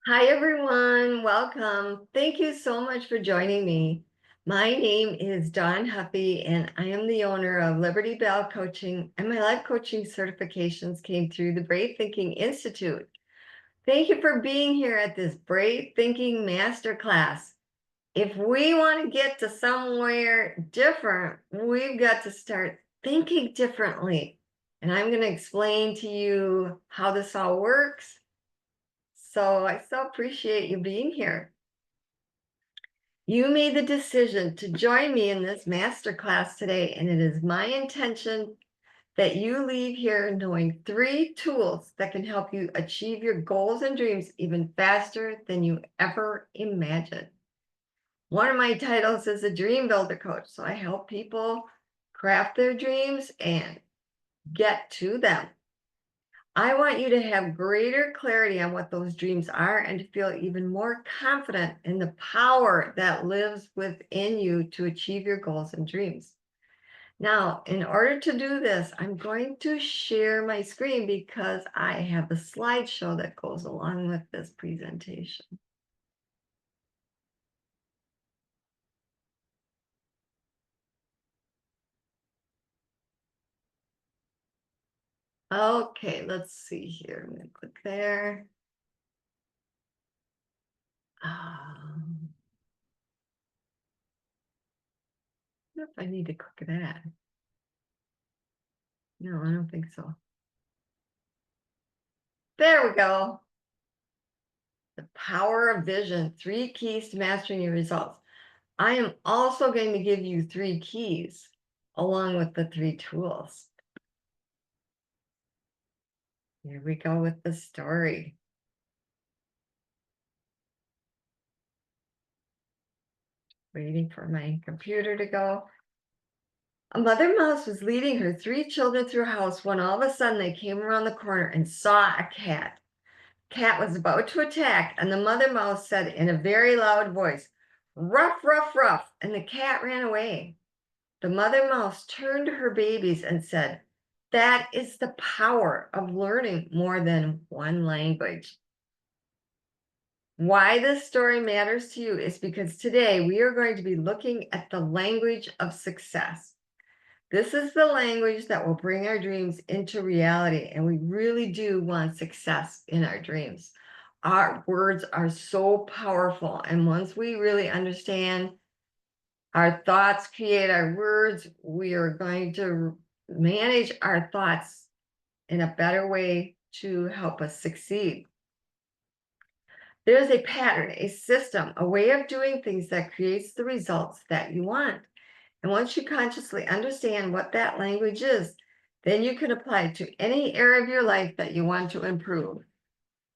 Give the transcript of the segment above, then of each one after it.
Hi, everyone. Welcome. Thank you so much for joining me. My name is Dawn Huffey, and I am the owner of Liberty Belle Coaching, and my life coaching certifications came through the Brave Thinking Institute. Thank you for being here at this Brave Thinking Masterclass. If we want to get to somewhere different, we've got to start thinking differently. And I'm going to explain to you how this all works. So I so appreciate you being here. You made the decision to join me in this masterclass today, and it is my intention that you leave here knowing 3 tools that can help you achieve your goals and dreams even faster than you ever imagined. One of my titles is a dream builder coach, so I help people craft their dreams and get to them. I want you to have greater clarity on what those dreams are and to feel even more confident in the power that lives within you to achieve your goals and dreams. Now, in order to do this, I'm going to share my screen because I have a slideshow that goes along with this presentation. Okay, let's see here. I'm going to click there. Um, I wonder if I need to click that. No, I don't think so. There we go. The power of vision, 3 keys to mastering your results. I am also going to give you 3 keys along with the 3 tools. Here we go with the story. Waiting for my computer to go. A mother mouse was leading her 3 children through a house when all of a sudden they came around the corner and saw a cat. Cat was about to attack, and the mother mouse said in a very loud voice, "Ruff, ruff, ruff," and the cat ran away. The mother mouse turned to her babies and said, "That is the power of learning more than one language." Why this story matters to you is because today we are going to be looking at the language of success. This is the language that will bring our dreams into reality, and we really do want success in our dreams. Our words are so powerful, and once we really understand our thoughts create our words, we are going to manage our thoughts in a better way to help us succeed. There's a pattern, a system, a way of doing things that creates the results that you want. And once you consciously understand what that language is, then you can apply it to any area of your life that you want to improve.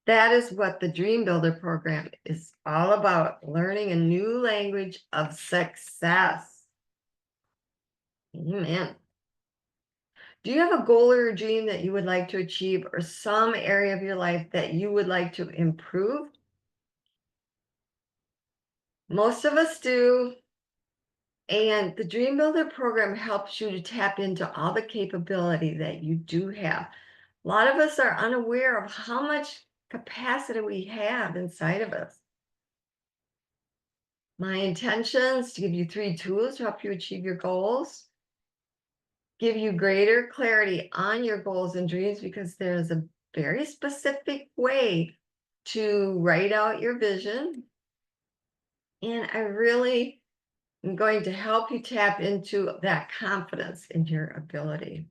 That is what the Dream Builder program is all about, learning a new language of success. Amen. Do you have a goal or a dream that you would like to achieve, or some area of your life that you would like to improve? Most of us do. And the Dream Builder program helps you to tap into all the capability that you do have. A lot of us are unaware of how much capacity we have inside of us. My intention is to give you 3 tools to help you achieve your goals, give you greater clarity on your goals and dreams, because there's a very specific way to write out your vision. And I really am going to help you tap into that confidence in your ability.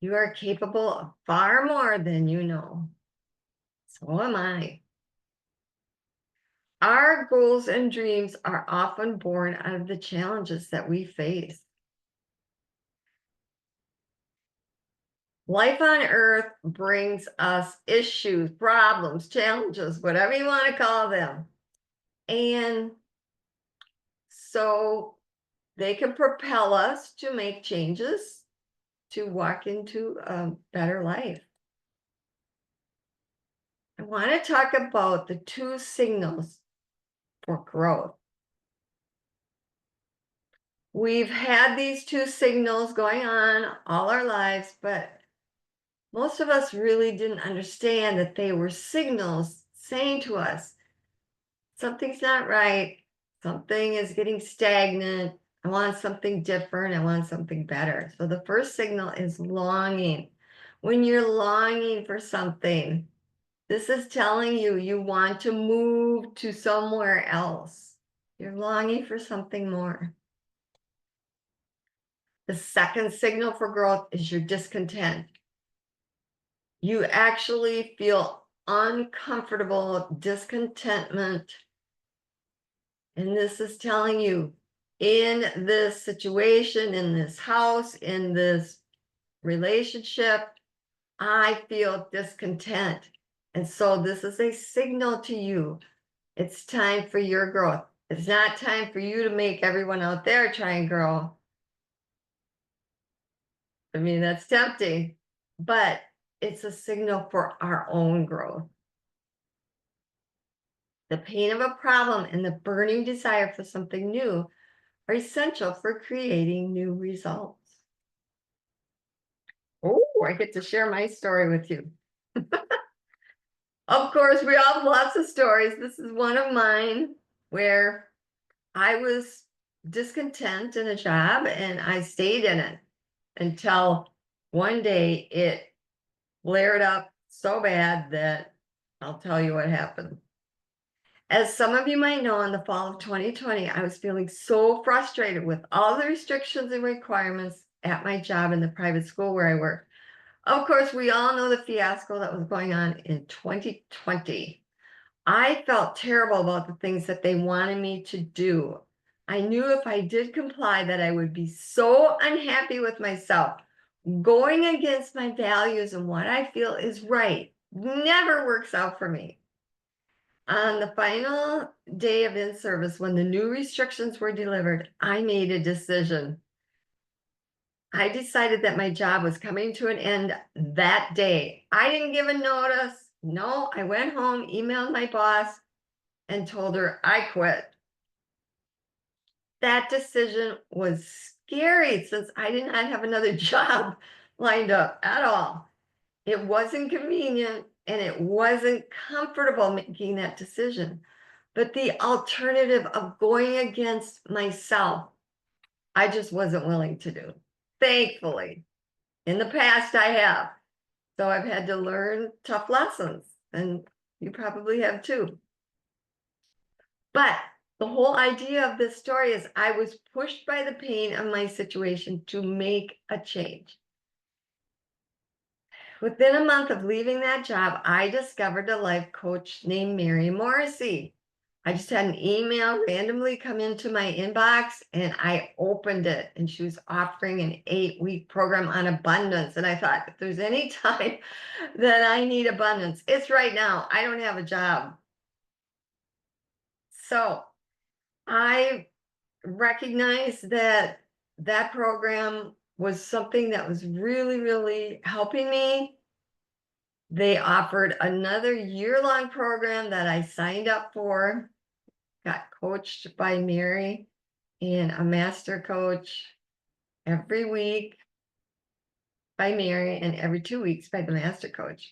You are capable of far more than you know. So am I. Our goals and dreams are often born out of the challenges that we face. Life on earth brings us issues, problems, challenges, whatever you want to call them. And so they can propel us to make changes, to walk into a better life. I want to talk about the 2 signals for growth. We've had these 2 signals going on all our lives, but Most of us really didn't understand that they were signals saying to us, something's not right, something is getting stagnant, I want something different, I want something better. So the first signal is longing. When you're longing for something, this is telling you you want to move to somewhere else. You're longing for something more. The second signal for growth is your discontent. You actually feel uncomfortable, discontentment. And this is telling you in this situation, in this house, in this relationship, I feel discontent. And so this is a signal to you. It's time for your growth. It's not time for you to make everyone out there try and grow. I mean, that's tempting, but it's a signal for our own growth. The pain of a problem and the burning desire for something new are essential for creating new results. Oh, I get to share my story with you. Of course, we all have lots of stories. This is one of mine where I was discontent in a job and I stayed in it until one day it flared up so bad that I'll tell you what happened. As some of you might know, in the fall of 2020, I was feeling so frustrated with all the restrictions and requirements at my job in the private school where I work. Of course, we all know the fiasco that was going on in 2020. I felt terrible about the things that they wanted me to do. I knew if I did comply that I would be so unhappy with myself. Going against my values and what I feel is right never works out for me. On the final day of in-service, when the new restrictions were delivered, I made a decision. I decided that my job was coming to an end that day. I didn't give a notice. No, I went home, emailed my boss, and told her I quit. That decision was scary since I did not have another job lined up at all. It wasn't convenient and it wasn't comfortable making that decision. But the alternative of going against myself, I just wasn't willing to do. Thankfully, in the past, I have. So I've had to learn tough lessons, and you probably have too. But the whole idea of this story is I was pushed by the pain of my situation to make a change. Within a month of leaving that job, I discovered a life coach named Mary Morrissey. I just had an email randomly come into my inbox and I opened it and she was offering an 8-week program on abundance. And I thought, if there's any time that I need abundance, it's right now. I don't have a job. So I recognized that that program was something that was really, really helping me. They offered another year-long program that I signed up for, got coached by Mary and a master coach every week by Mary and every 2 weeks by the master coach.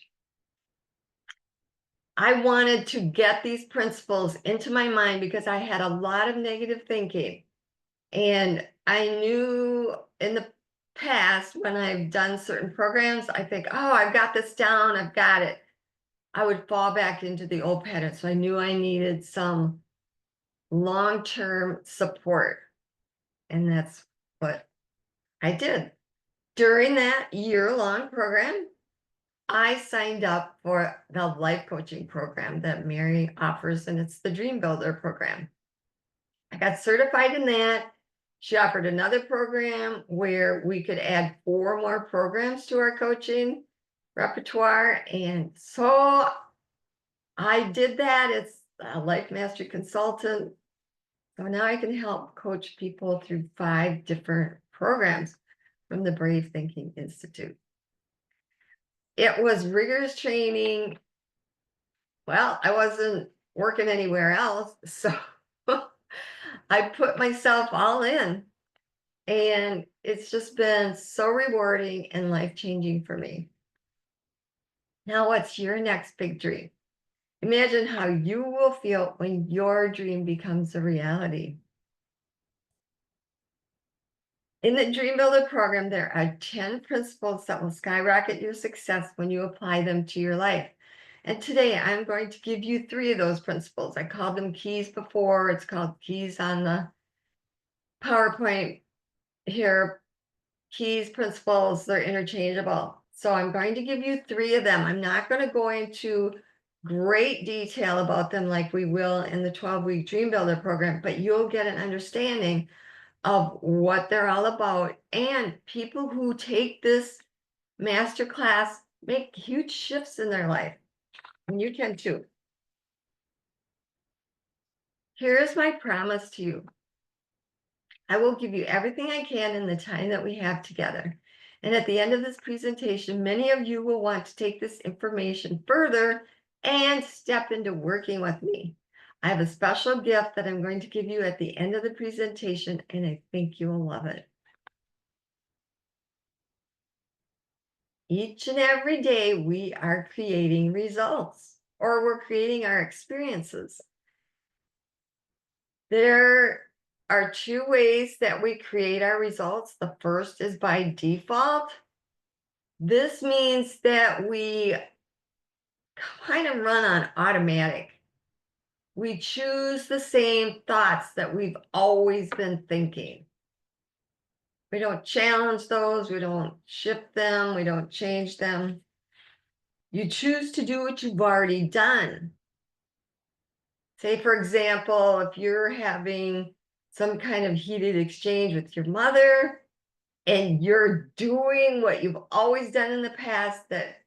I wanted to get these principles into my mind because I had a lot of negative thinking. And I knew in the past when I've done certain programs, I think, oh, I've got this down, I've got it. I would fall back into the old pattern. So I knew I needed some long-term support. And that's what I did. During that year-long program, I signed up for the life coaching program that Mary offers, and it's the Dream Builder program. I got certified in that. She offered another program where we could add 4 more programs to our coaching repertoire. And so I did that. It's a life mastery consultant. So now I can help coach people through 5 different programs from the Brave Thinking Institute. It was rigorous training. Well, I wasn't working anywhere else, so I put myself all in. And it's just been so rewarding and life-changing for me. Now, what's your next big dream? Imagine how you will feel when your dream becomes a reality. In the Dream Builder program, there are 10 principles that will skyrocket your success when you apply them to your life. And today I'm going to give you 3 of those principles. I called them keys before. It's called keys on the PowerPoint here. Keys, principles, they're interchangeable. So I'm going to give you 3 of them. I'm not going to go into great detail about them like we will in the 12-week Dream Builder program, but you'll get an understanding of what they're all about. And people who take this masterclass make huge shifts in their life. And you can too. Here's my promise to you. I will give you everything I can in the time that we have together. And at the end of this presentation, many of you will want to take this information further and step into working with me. I have a special gift that I'm going to give you at the end of the presentation, and I think you will love it. Each and every day, we are creating results, or we're creating our experiences. There are 2 ways that we create our results. The first is by default. This means that we kind of run on automatic. We choose the same thoughts that we've always been thinking. We don't challenge those, we don't shift them, we don't change them. You choose to do what you've already done. Say, for example, if you're having some kind of heated exchange with your mother and you're doing what you've always done in the past that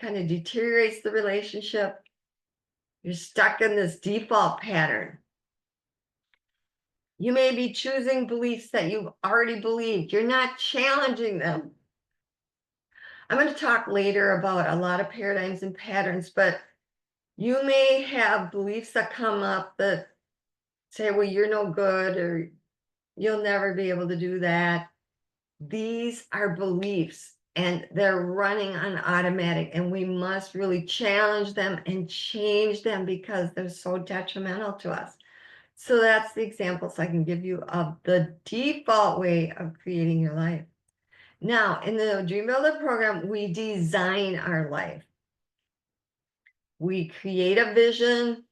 kind of deteriorates the relationship, you're stuck in this default pattern. You may be choosing beliefs that you've already believed. You're not challenging them. I'm going to talk later about a lot of paradigms and patterns, but you may have beliefs that come up that say, well, you're no good, or you'll never be able to do that. These are beliefs and they're running on automatic, and we must really challenge them and change them because they're so detrimental to us. So that's the examples I can give you of the default way of creating your life. Now, in the Dream Builder program, we design our life. We create a vision.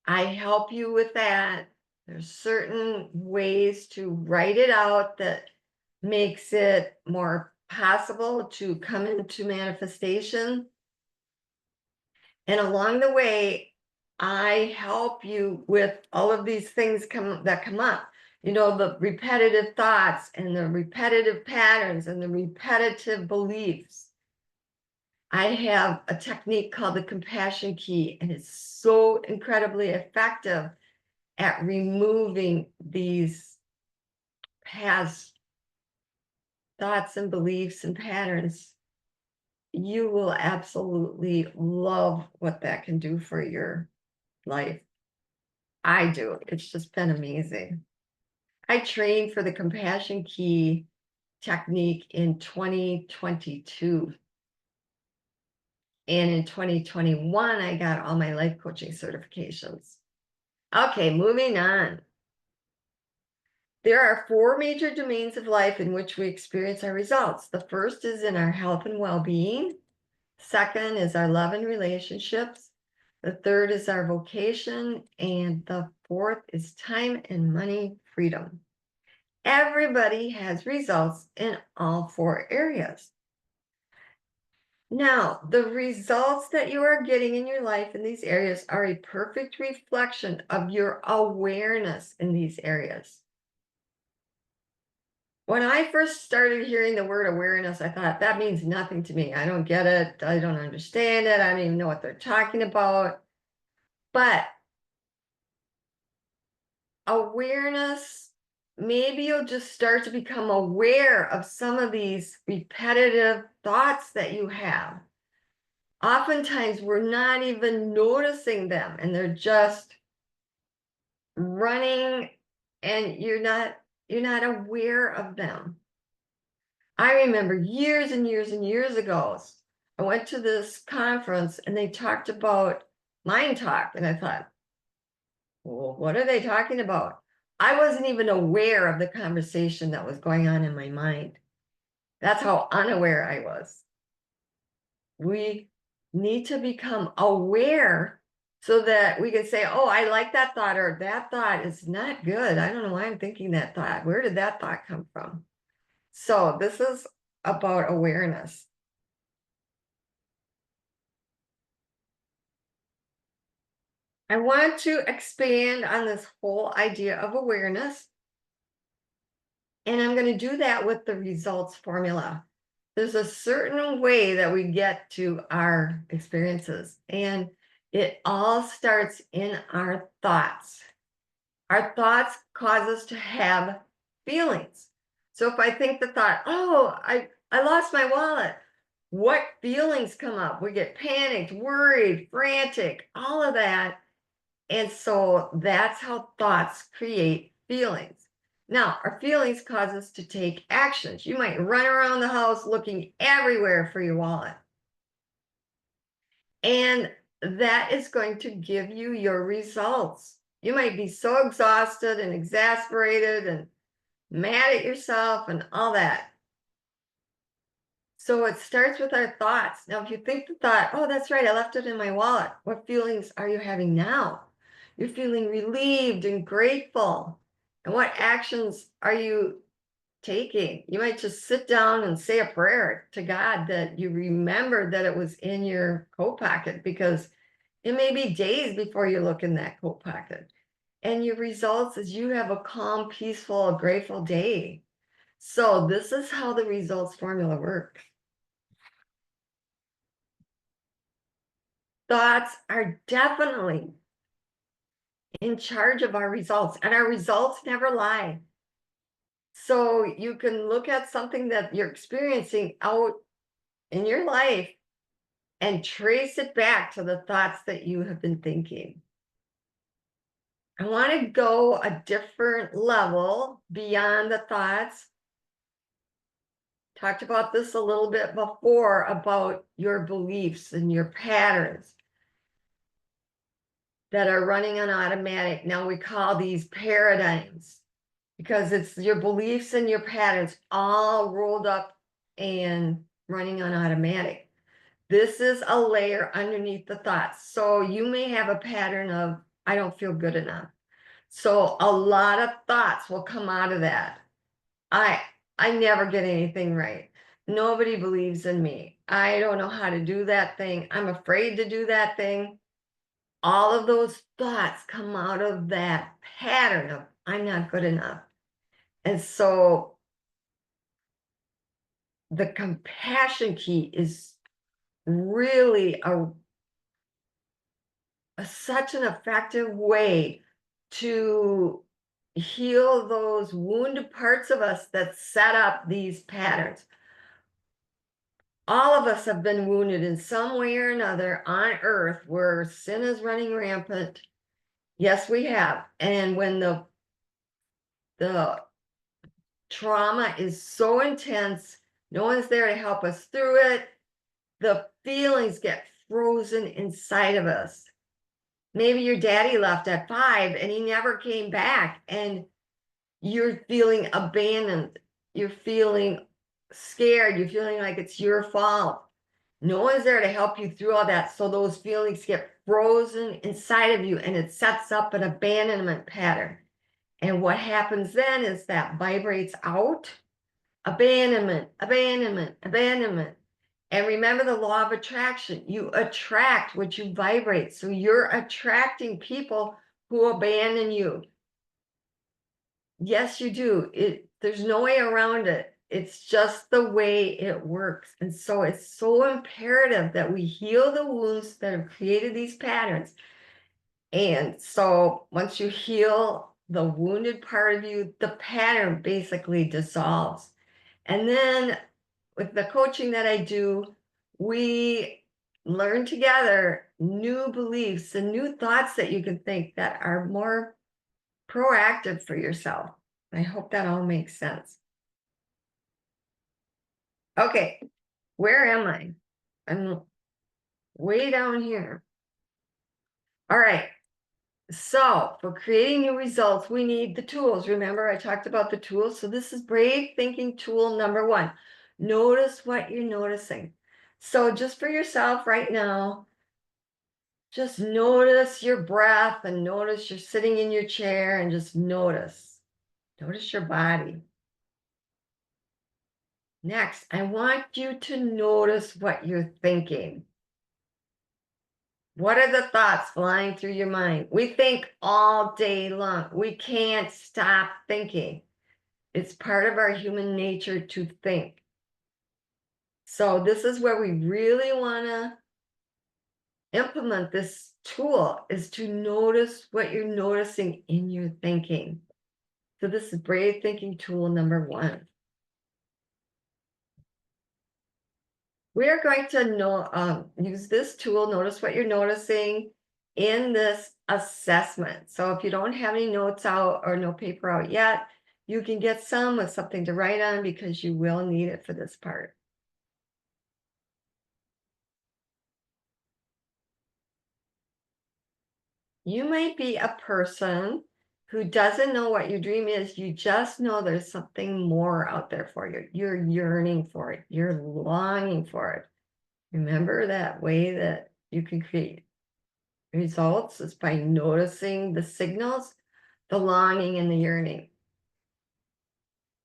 I help you with that. There's certain ways to write it out that makes it more possible to come into manifestation. And along the way, I help you with all of these things that come up. You know, the repetitive thoughts and the repetitive patterns and the repetitive beliefs. I have a technique called the compassion key, and it's so incredibly effective at removing these past thoughts and beliefs and patterns. You will absolutely love what that can do for your life. I do. It's just been amazing. I trained for the compassion key technique in 2022. And in 2021, I got all my life coaching certifications. Okay, moving on. There are 4 major domains of life in which we experience our results. The first is in our health and well-being. Second is our love and relationships. The third is our vocation. And the fourth is time and money freedom. Everybody has results in all 4 areas. Now, the results that you are getting in your life in these areas are a perfect reflection of your awareness in these areas. When I first started hearing the word awareness, I thought that means nothing to me. I don't get it. I don't understand it. I don't even know what they're talking about. But awareness, maybe you'll just start to become aware of some of these repetitive thoughts that you have. Oftentimes, we're not even noticing them, and they're just running, and you're not aware of them. I remember years and years and years ago, I went to this conference and they talked about mind talk. And I thought, well, what are they talking about? I wasn't even aware of the conversation that was going on in my mind. That's how unaware I was. We need to become aware so that we can say, oh, I like that thought, or that thought is not good. I don't know why I'm thinking that thought. Where did that thought come from? So this is about awareness. I want to expand on this whole idea of awareness. And I'm going to do that with the results formula. There's a certain way that we get to our experiences, and it all starts in our thoughts. Our thoughts cause us to have feelings. So if I think the thought, oh, I lost my wallet, what feelings come up? We get panicked, worried, frantic, all of that. And so that's how thoughts create feelings. Now, our feelings cause us to take actions. You might run around the house looking everywhere for your wallet. And that is going to give you your results. You might be so exhausted and exasperated and mad at yourself and all that. So it starts with our thoughts. Now, if you think the thought, oh, that's right, I left it in my wallet, what feelings are you having now? You're feeling relieved and grateful. And what actions are you taking? You might just sit down and say a prayer to God that you remembered that it was in your coat pocket, because it may be days before you look in that coat pocket. And your results is you have a calm, peaceful, grateful day. So this is how the results formula works. Thoughts are definitely in charge of our results, and our results never lie. So you can look at something that you're experiencing out in your life and trace it back to the thoughts that you have been thinking. I want to go a different level beyond the thoughts. Talked about this a little bit before about your beliefs and your patterns that are running on automatic. Now we call these paradigms, because it's your beliefs and your patterns all rolled up and running on automatic. This is a layer underneath the thoughts. So you may have a pattern of, I don't feel good enough. So a lot of thoughts will come out of that. I never get anything right. Nobody believes in me. I don't know how to do that thing. I'm afraid to do that thing. All of those thoughts come out of that pattern of, I'm not good enough. And so the compassion key is really such an effective way to heal those wounded parts of us that set up these patterns. All of us have been wounded in some way or another on earth where sin is running rampant. Yes, we have. And when the trauma is so intense, no one's there to help us through it. The feelings get frozen inside of us. Maybe your daddy left at 5 and he never came back, and you're feeling abandoned. You're feeling scared. You're feeling like it's your fault. No one's there to help you through all that. So those feelings get frozen inside of you, and it sets up an abandonment pattern. And what happens then is that vibrates out. Abandonment, abandonment, abandonment. And remember the law of attraction. You attract what you vibrate. So you're attracting people who abandon you. Yes, you do. There's no way around it. It's just the way it works. And so it's so imperative that we heal the wounds that have created these patterns. And so once you heal the wounded part of you, the pattern basically dissolves. And then with the coaching that I do, we learn together new beliefs and new thoughts that you can think that are more proactive for yourself. I hope that all makes sense. Okay, where am I? I'm way down here. All right. So for creating new results, we need the tools. Remember, I talked about the tools. So this is brave thinking tool number one. Notice what you're noticing. So just for yourself right now, just notice your breath and notice you're sitting in your chair and just notice. Notice your body. Next, I want you to notice what you're thinking. What are the thoughts flying through your mind? We think all day long. We can't stop thinking. It's part of our human nature to think. So this is where we really want to implement this tool, is to notice what you're noticing in your thinking. So this is brave thinking tool number one. We are going to use this tool, notice what you're noticing, in this assessment. So if you don't have any notes out or no paper out yet, you can get some with something to write on because you will need it for this part. You might be a person who doesn't know what your dream is. You just know there's something more out there for you. You're yearning for it. You're longing for it. Remember that way that you can create results is by noticing the signals, the longing and the yearning.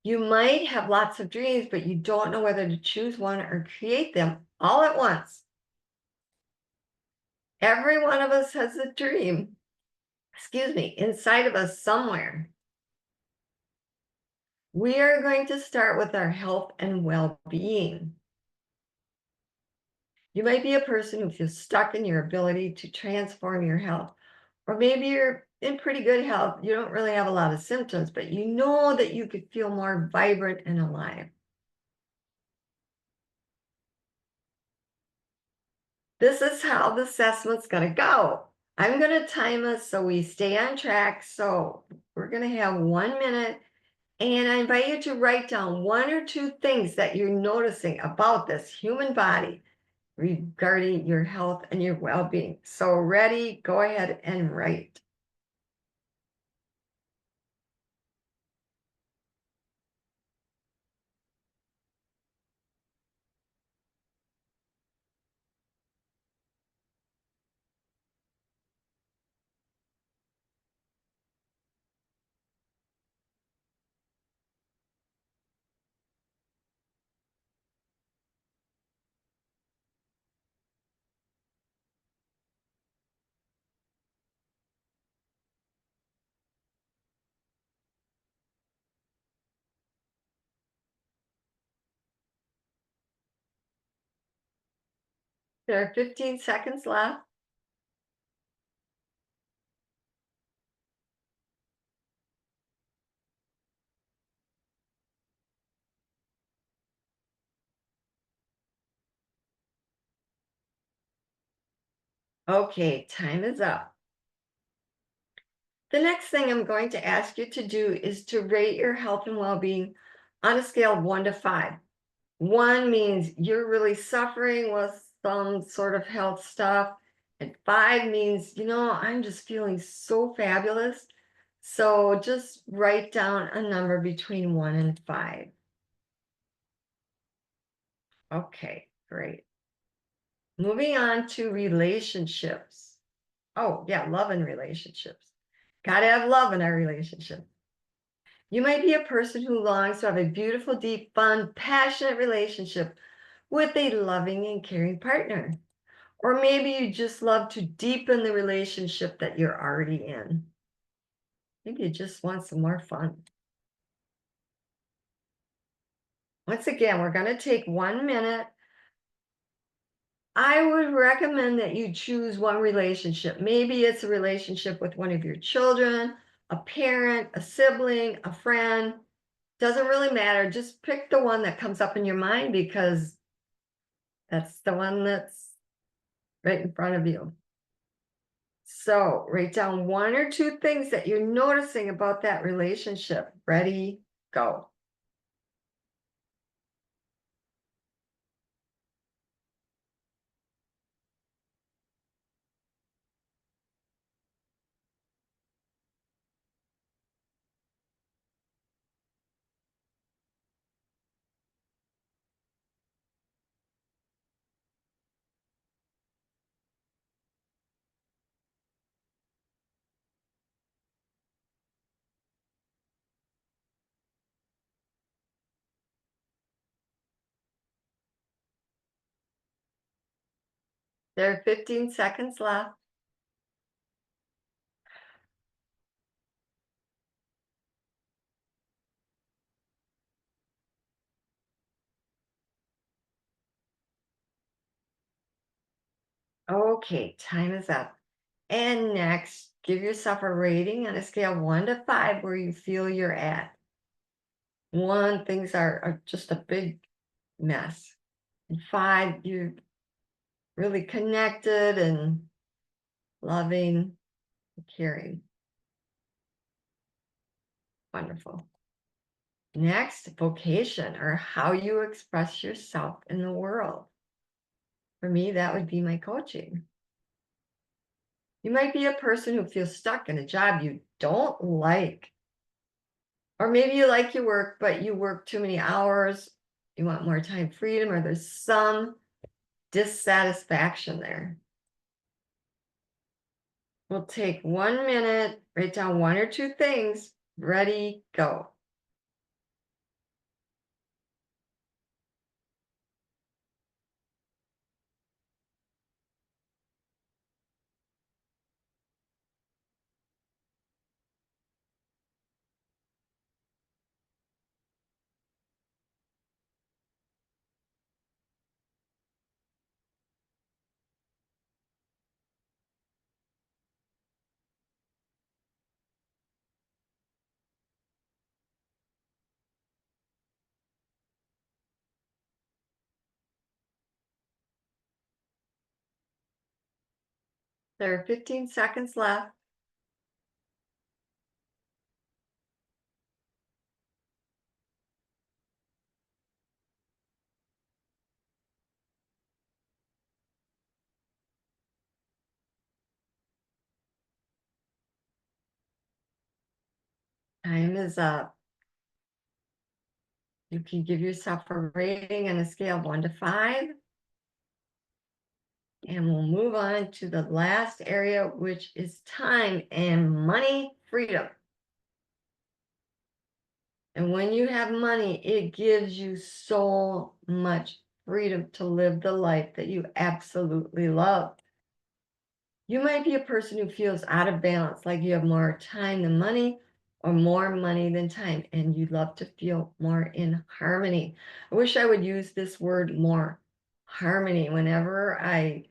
You might have lots of dreams, but you don't know whether to choose one or create them all at once. Every one of us has a dream, inside of us somewhere. We are going to start with our health and well-being. You might be a person who feels stuck in your ability to transform your health. Or maybe you're in pretty good health. You don't really have a lot of symptoms, but you know that you could feel more vibrant and alive. This is how the assessment's going to go. I'm going to time us so we stay on track. So we're going to have 1 minute. And I invite you to write down 1 or 2 things that you're noticing about this human body regarding your health and your well-being. So ready, go ahead and write. There are 15 seconds left. Okay, time is up. The next thing I'm going to ask you to do is to rate your health and well-being on a scale of 1 to 5. 1 means you're really suffering with some sort of health stuff, and 5 means, I'm just feeling so fabulous. So just write down a number between 1 and 5. Okay, great. Moving on to relationships. Oh, yeah, love and relationships. Gotta have love in our relationship. You might be a person who longs to have a beautiful, deep, fun, passionate relationship with a loving and caring partner. Or maybe you just love to deepen the relationship that you're already in. Maybe you just want some more fun. Once again, we're going to take 1 minute. I would recommend that you choose one relationship. Maybe it's a relationship with one of your children, a parent, a sibling, a friend. Doesn't really matter. Just pick the one that comes up in your mind because that's the one that's right in front of you. So write down 1 or 2 things that you're noticing about that relationship. Ready, go. There are 15 seconds left. Okay, time is up. And next, give yourself a rating on a scale of 1 to 5 where you feel you're at. 1, things are just a big mess. And 5, you're really connected and loving, and caring. Wonderful. Next, vocation, or how you express yourself in the world. For me, that would be my coaching. You might be a person who feels stuck in a job you don't like. Or maybe you like your work, but you work too many hours. You want more time freedom, or there's some dissatisfaction there. We'll take 1 minute, write down 1 or 2 things. Ready, go. There are 15 seconds left. Time is up. You can give yourself a rating on a scale of 1 to 5. And we'll move on to the last area, which is time and money freedom. And when you have money, it gives you so much freedom to live the life that you absolutely love. You might be a person who feels out of balance, like you have more time than money or more money than time, and you love to feel more in harmony. I wish I would use this word more, harmony. Whenever I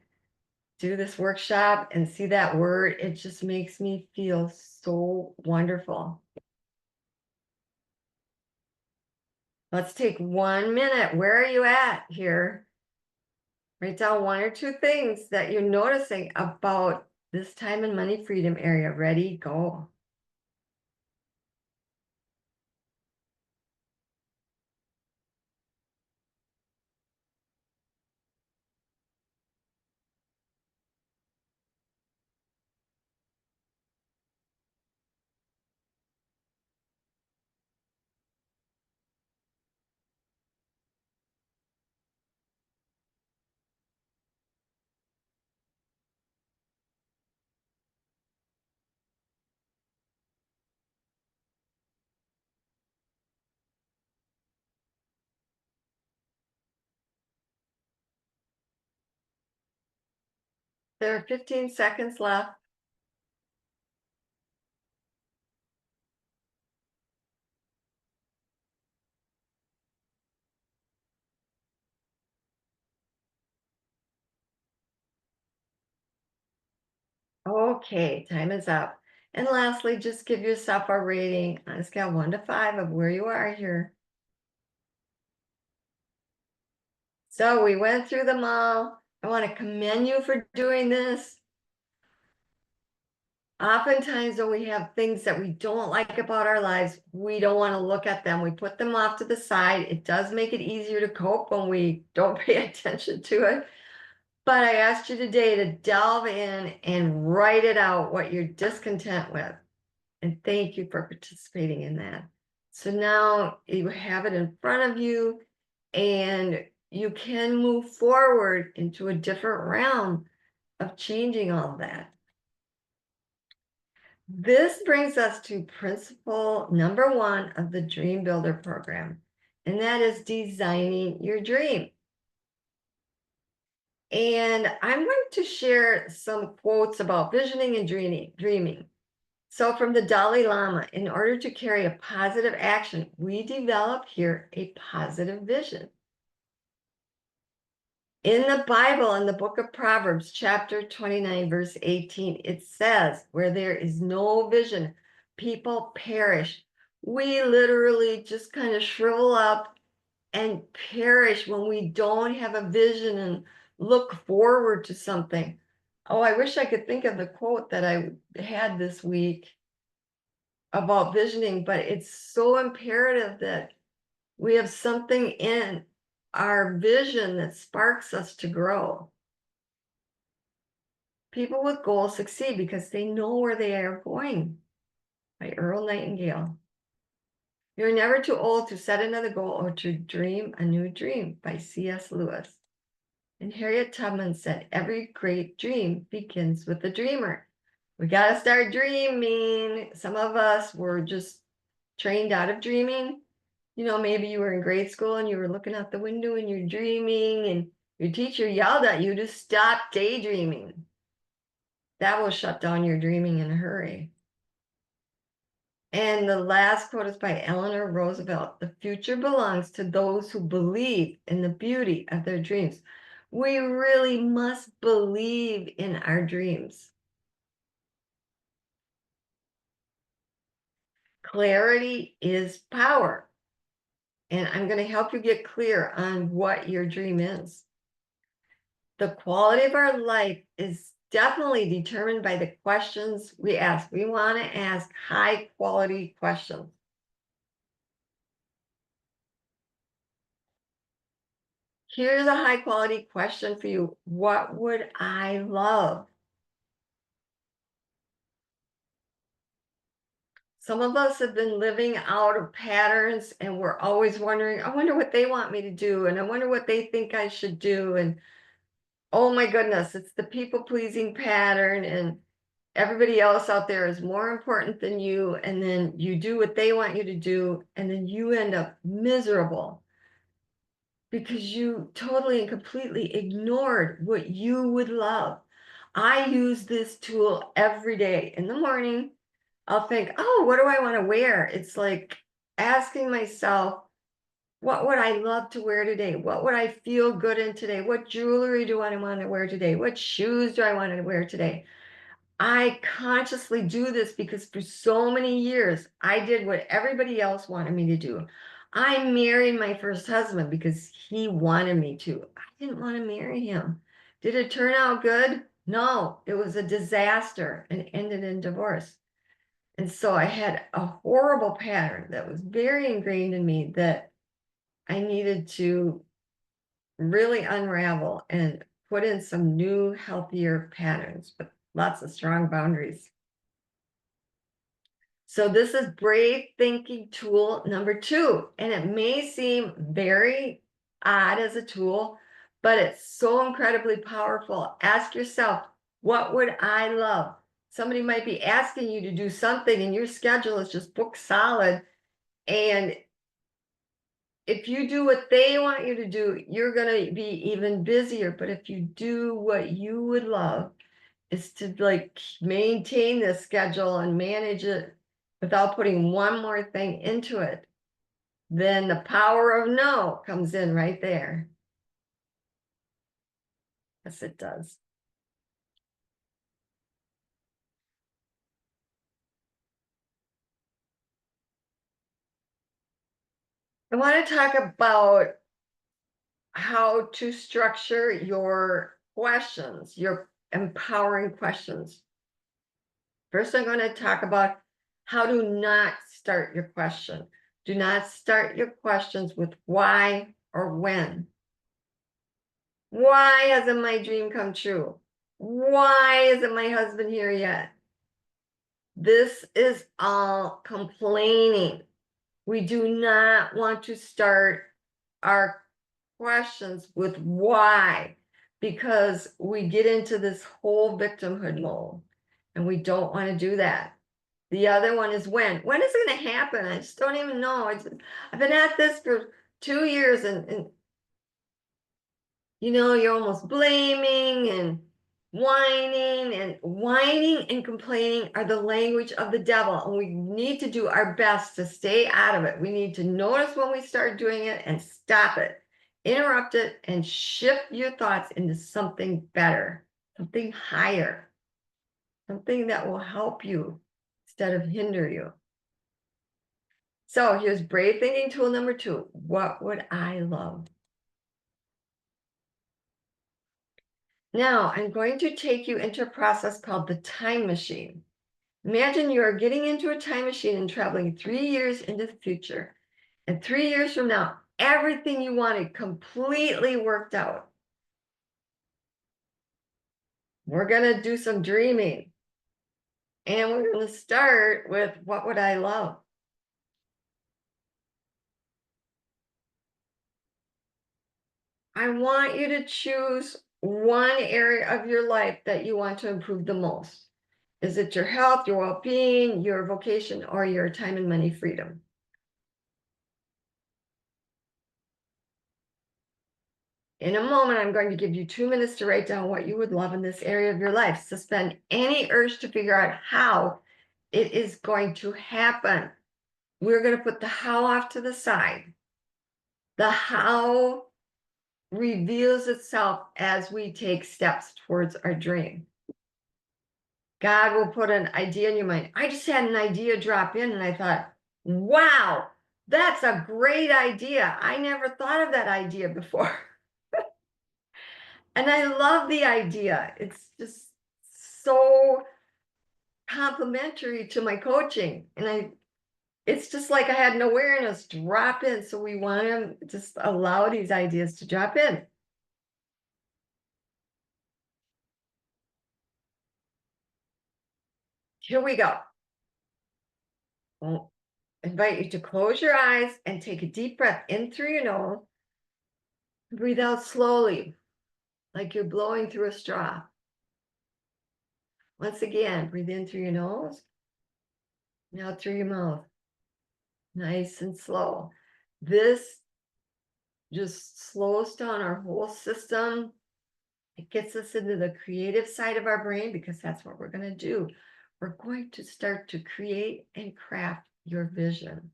do this workshop and see that word, it just makes me feel so wonderful. Let's take 1 minute. Where are you at here? Write down 1 or 2 things that you're noticing about this time and money freedom area. Ready, go. There are 15 seconds left. Okay, time is up. And lastly, just give yourself a rating on a scale of 1 to 5 of where you are here. So we went through them all. I want to commend you for doing this. Oftentimes when we have things that we don't like about our lives, we don't want to look at them. We put them off to the side. It does make it easier to cope when we don't pay attention to it. But I asked you today to delve in and write it out, what you're discontent with. And thank you for participating in that. So now you have it in front of you and you can move forward into a different realm of changing all of that. This brings us to principle number 1 of the Dream Builder program, and that is designing your dream. And I'm going to share some quotes about visioning and dreaming. So from the Dalai Lama, in order to carry a positive action, we develop here a positive vision. In the Bible, in the book of Proverbs, chapter 29, verse 18, it says, where there is no vision, people perish. We literally just kind of shrivel up and perish when we don't have a vision and look forward to something. Oh, I wish I could think of the quote that I had this week about visioning, but it's so imperative that we have something in our vision that sparks us to grow. People with goals succeed because they know where they are going, by Earl Nightingale. You're never too old to set another goal or to dream a new dream, by C.S. Lewis. And Harriet Tubman said, every great dream begins with a dreamer. We got to start dreaming. Some of us were just trained out of dreaming. You know, maybe you were in grade school and you were looking out the window and you're dreaming and your teacher yelled at you to stop daydreaming. That will shut down your dreaming in a hurry. And the last quote is by Eleanor Roosevelt. The future belongs to those who believe in the beauty of their dreams. We really must believe in our dreams. Clarity is power. And I'm going to help you get clear on what your dream is. The quality of our life is definitely determined by the questions we ask. We want to ask high quality questions. Here's a high quality question for you. What would I love? Some of us have been living out of patterns and we're always wondering, I wonder what they want me to do. And I wonder what they think I should do. And oh my goodness, it's the people pleasing pattern. And everybody else out there is more important than you. And then you do what they want you to do. And then you end up miserable because you totally and completely ignored what you would love. I use this tool every day. In the morning, I'll think, oh, what do I want to wear? It's like asking myself, what would I love to wear today? What would I feel good in today? What jewelry do I want to wear today? What shoes do I want to wear today? I consciously do this because for so many years, I did what everybody else wanted me to do. I married my first husband because he wanted me to. I didn't want to marry him. Did it turn out good? No, it was a disaster and ended in divorce. And so I had a horrible pattern that was very ingrained in me that I needed to really unravel and put in some new, healthier patterns with lots of strong boundaries. So this is brave thinking tool number 2. And it may seem very odd as a tool, but it's so incredibly powerful. Ask yourself, what would I love? Somebody might be asking you to do something and your schedule is just booked solid. And if you do what they want you to do, you're going to be even busier. But if you do what you would love, is to like maintain the schedule and manage it without putting one more thing into it, then the power of no comes in right there. Yes, it does. I want to talk about how to structure your questions, your empowering questions. First, I'm going to talk about how to not start your question. Do not start your questions with why or when. Why hasn't my dream come true? Why isn't my husband here yet? This is all complaining. We do not want to start our questions with why, because we get into this whole victimhood mode and we don't want to do that. The other one is when. When is it going to happen? I just don't even know. I've been at this for 2 years and You're almost blaming and whining and complaining are the language of the devil. And we need to do our best to stay out of it. We need to notice when we start doing it and stop it, interrupt it, and shift your thoughts into something better, something higher, something that will help you instead of hinder you. So here's brave thinking tool number 2. What would I love? Now I'm going to take you into a process called the time machine. Imagine you are getting into a time machine and traveling 3 years into the future. And 3 years from now, everything you wanted completely worked out. We're going to do some dreaming. And we're going to start with what would I love? I want you to choose one area of your life that you want to improve the most. Is it your health, your well-being, your vocation, or your time and money freedom? In a moment, I'm going to give you 2 minutes to write down what you would love in this area of your life. Suspend any urge to figure out how it is going to happen. We're going to put the how off to the side. The how reveals itself as we take steps towards our dream. God will put an idea in your mind. I just had an idea drop in and I thought, wow, that's a great idea. I never thought of that idea before. And I love the idea. It's just so complementary to my coaching. And it's just like I had an awareness drop in. So we want to just allow these ideas to drop in. Here we go. I'll invite you to close your eyes and take a deep breath in through your nose. Breathe out slowly, like you're blowing through a straw. Once again, breathe in through your nose, and out through your mouth. Nice and slow. This just slows down our whole system. It gets us into the creative side of our brain because that's what we're going to do. We're going to start to create and craft your vision.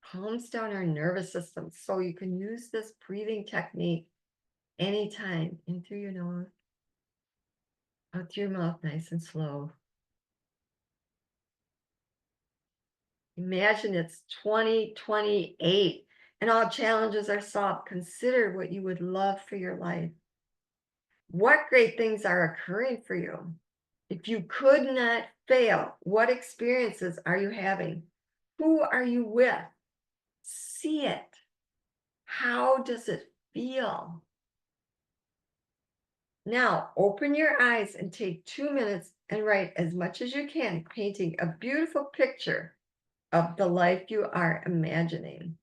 Calms down our nervous system so you can use this breathing technique anytime. In through your nose, out through your mouth, nice and slow. Imagine it's 2028 and all challenges are solved. Consider what you would love for your life. What great things are occurring for you? If you could not fail, what experiences are you having? Who are you with? See it. How does it feel? Now, open your eyes and take 2 minutes and write as much as you can, painting a beautiful picture of the life you are imagining.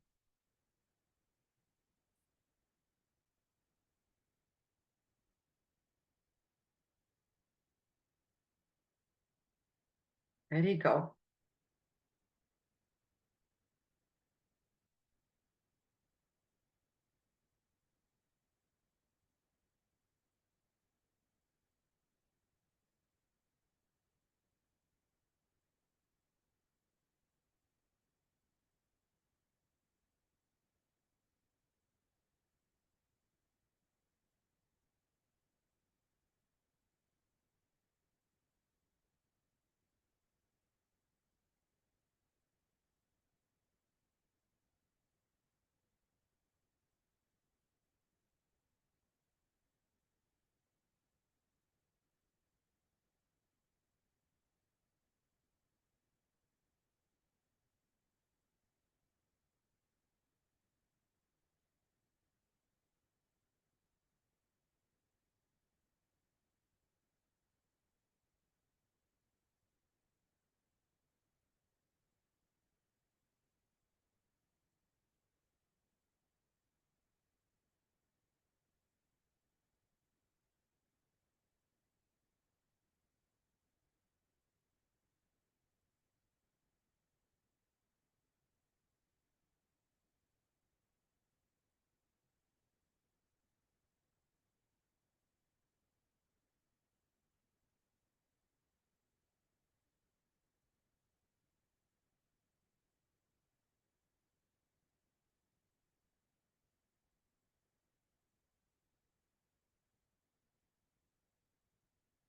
Ready, go.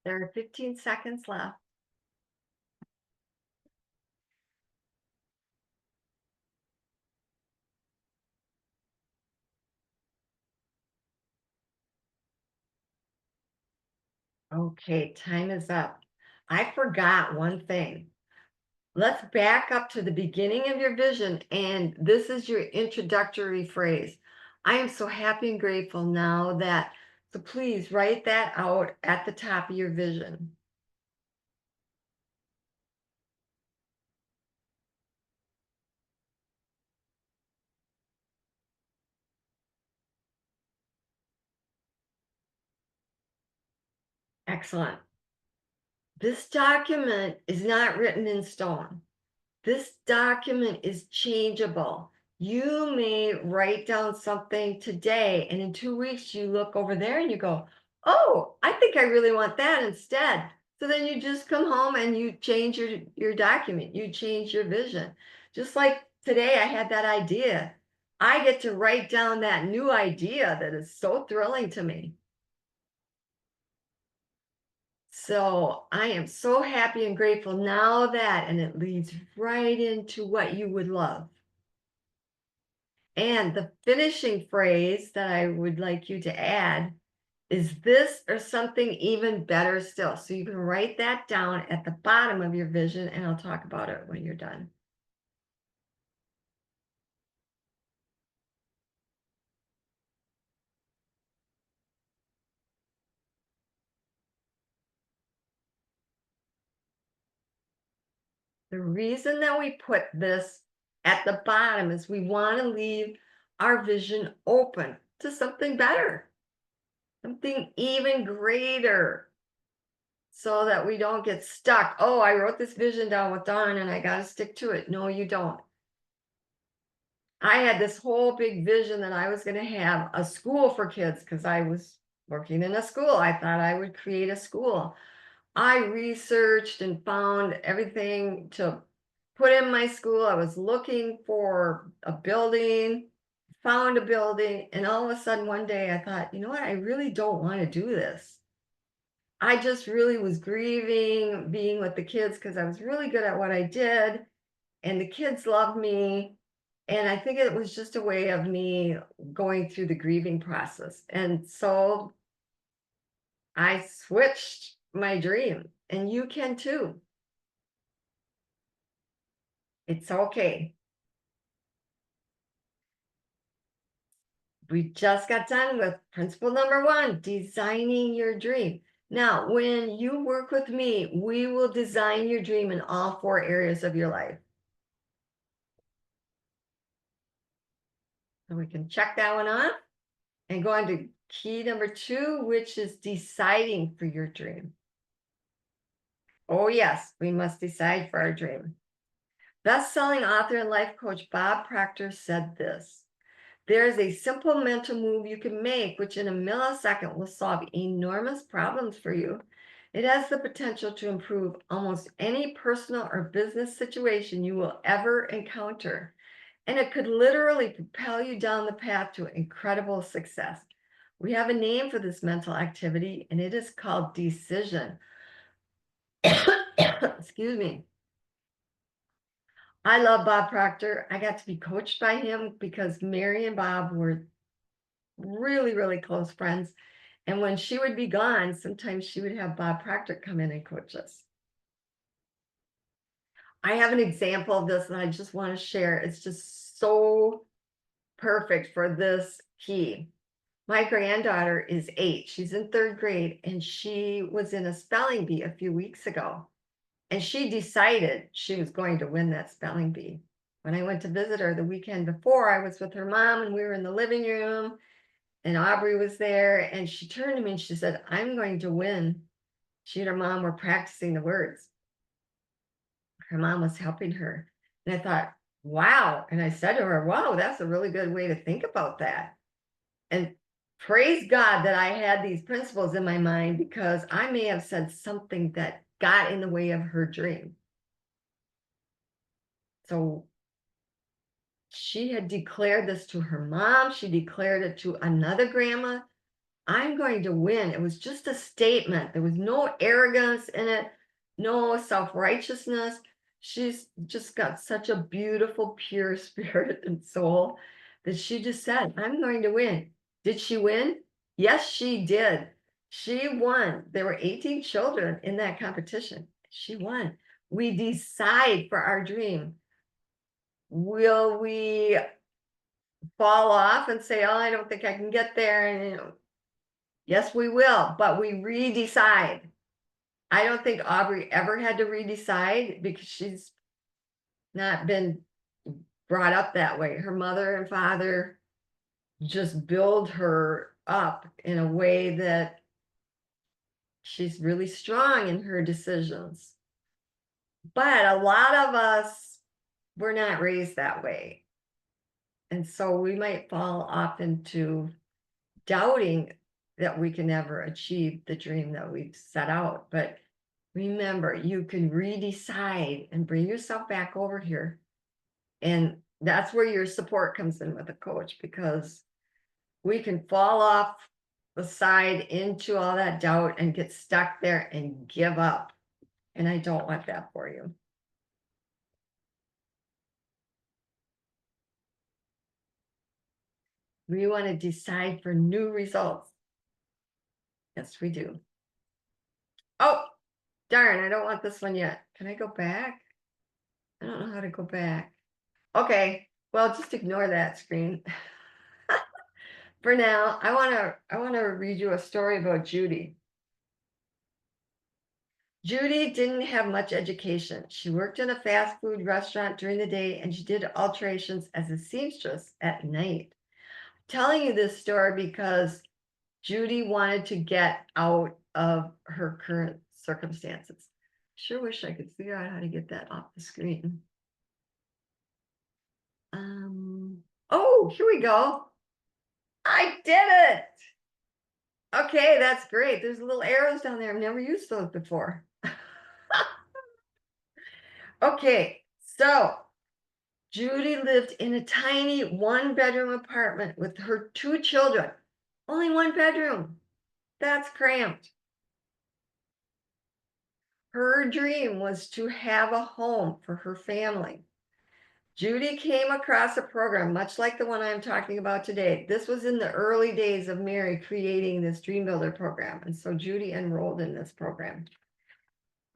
There are 15 seconds left. Okay, time is up. I forgot one thing. Let's back up to the beginning of your vision, and this is your introductory phrase. I am so happy and grateful now that, so please write that out at the top of your vision. Excellent. This document is not written in stone. This document is changeable. You may write down something today, and in 2 weeks, you look over there and you go, oh, I think I really want that instead. So then you just come home and you change your document, you change your vision. Just like today, I had that idea. I get to write down that new idea that is so thrilling to me. So I am so happy and grateful now that, and it leads right into what you would love. And the finishing phrase that I would like you to add is this or something even better still. So you can write that down at the bottom of your vision, and I'll talk about it when you're done. The reason that we put this at the bottom is we want to leave our vision open to something better, something even greater, so that we don't get stuck. Oh, I wrote this vision down with Dawn and I got to stick to it. No, you don't. I had this whole big vision that I was going to have a school for kids because I was working in a school. I thought I would create a school. I researched and found everything to put in my school. I was looking for a building, found a building, and all of a sudden one day I thought, you know what? I really don't want to do this. I just really was grieving being with the kids because I was really good at what I did, and the kids loved me. And I think it was just a way of me going through the grieving process. And so I switched my dream, and you can too. It's okay. We just got done with principle number 1, designing your dream. Now, when you work with me, we will design your dream in all 4 areas of your life. So we can check that one off and go on to key number 2, which is deciding for your dream. Oh, yes, we must decide for our dream. Best-selling author and life coach Bob Proctor said this: there is a simple mental move you can make, which in a millisecond will solve enormous problems for you. It has the potential to improve almost any personal or business situation you will ever encounter. And it could literally propel you down the path to incredible success. We have a name for this mental activity, and it is called decision. Excuse me. I love Bob Proctor. I got to be coached by him because Mary and Bob were really, really close friends. And when she would be gone, sometimes she would have Bob Proctor come in and coach us. I have an example of this and I just want to share. It's just so perfect for this key. My granddaughter is 8. She's in 3rd grade, and she was in a spelling bee a few weeks ago. And she decided she was going to win that spelling bee. When I went to visit her the weekend before, I was with her mom and we were in the living room, and Aubrey was there, and she turned to me and she said, I'm going to win. She and her mom were practicing the words. Her mom was helping her. And I thought, wow. And I said to her, wow, that's a really good way to think about that. And praise God that I had these principles in my mind, because I may have said something that got in the way of her dream. So she had declared this to her mom. She declared it to another grandma I'm going to win. It was just a statement. There was no arrogance in it, no self-righteousness. She's just got such a beautiful, pure spirit and soul that she just said, I'm going to win. Did she win? Yes, she did. She won. There were 18 children in that competition. She won. We decide for our dream. Will we fall off and say, oh, I don't think I can get there? And yes, we will, but we redecide. I don't think Aubrey ever had to redecide because she's not been brought up that way. Her mother and father just build her up in a way that she's really strong in her decisions. But a lot of us were not raised that way. And so we might fall off into doubting that we can never achieve the dream that we've set out. But remember, you can redecide and bring yourself back over here. And that's where your support comes in with a coach, because we can fall off the side into all that doubt and get stuck there and give up. And I don't want that for you. We want to decide for new results. Yes, we do. Oh, darn, I don't want this one yet. Can I go back? I don't know how to go back. Okay, well, just ignore that screen. For now, I want to read you a story about Judy. Judy didn't have much education. She worked in a fast food restaurant during the day, and she did alterations as a seamstress at night. I'm telling you this story because Judy wanted to get out of her current circumstances. Sure wish I could figure out how to get that off the screen. Oh, here we go. I did it. Okay, that's great. There's little arrows down there. I've never used those before. Okay, so Judy lived in a tiny one-bedroom apartment with her 2 children. Only 1 bedroom. That's cramped. Her dream was to have a home for her family. Judy came across a program much like the one I'm talking about today. This was in the early days of Mary creating this Dream Builder program. And so Judy enrolled in this program.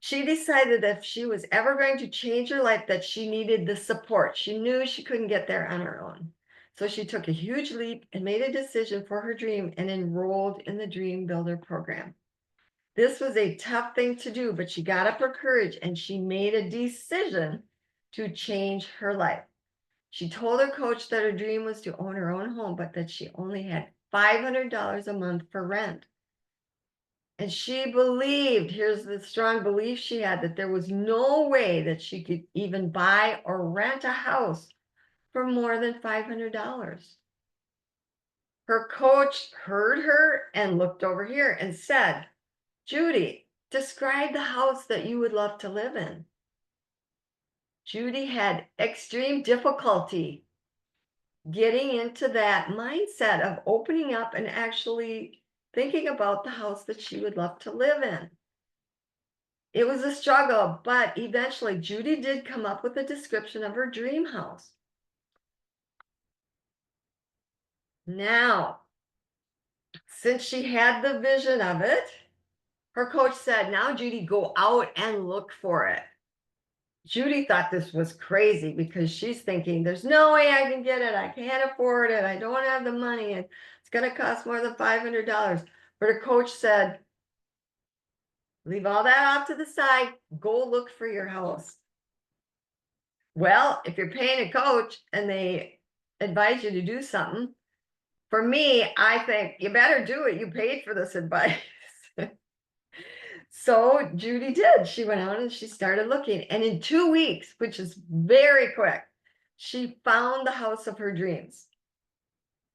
She decided that if she was ever going to change her life, that she needed the support. She knew she couldn't get there on her own. So she took a huge leap and made a decision for her dream and enrolled in the Dream Builder program. This was a tough thing to do, but she got up her courage and she made a decision to change her life. She told her coach that her dream was to own her own home, but that she only had $500 a month for rent. And she believed, here's the strong belief she had, that there was no way that she could even buy or rent a house for more than $500. Her coach heard her and looked over here and said, Judy, describe the house that you would love to live in. Judy had extreme difficulty getting into that mindset of opening up and actually thinking about the house that she would love to live in. It was a struggle, but eventually Judy did come up with a description of her dream house. Now, since she had the vision of it, her coach said, now Judy, go out and look for it. Judy thought this was crazy because she's thinking, there's no way I can get it. I can't afford it. I don't have the money. And it's going to cost more than $500. But her coach said, leave all that off to the side. Go look for your house. Well, if you're paying a coach and they advise you to do something, for me, I think you better do it. You paid for this advice. So Judy did. She went out and she started looking. And in 2 weeks, which is very quick, she found the house of her dreams.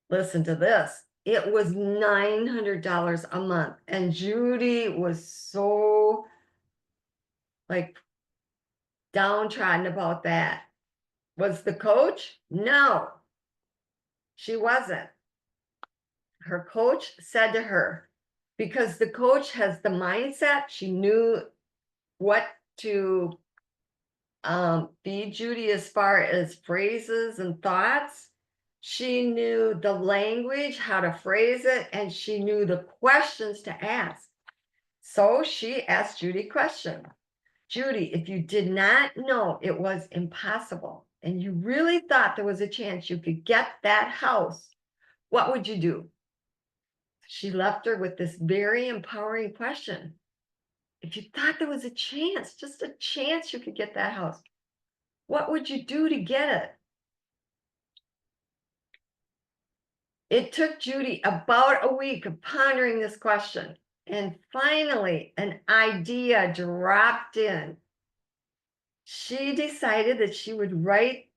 Listen to this. It was $900 a month. And Judy was so like downtrodden about that. Was the coach? No, she wasn't. her coach said to her, because the coach has the mindset, she knew what to feed Judy as far as phrases and thoughts. She knew the language, how to phrase it, and she knew the questions to ask. So she asked Judy a question. Judy, if you did not know it was impossible and you really thought there was a chance you could get that house, what would you do? She left her with this very empowering question. If you thought there was a chance, just a chance you could get that house, what would you do to get it? It took Judy about a week of pondering this question. And finally, an idea dropped in. She decided that she would write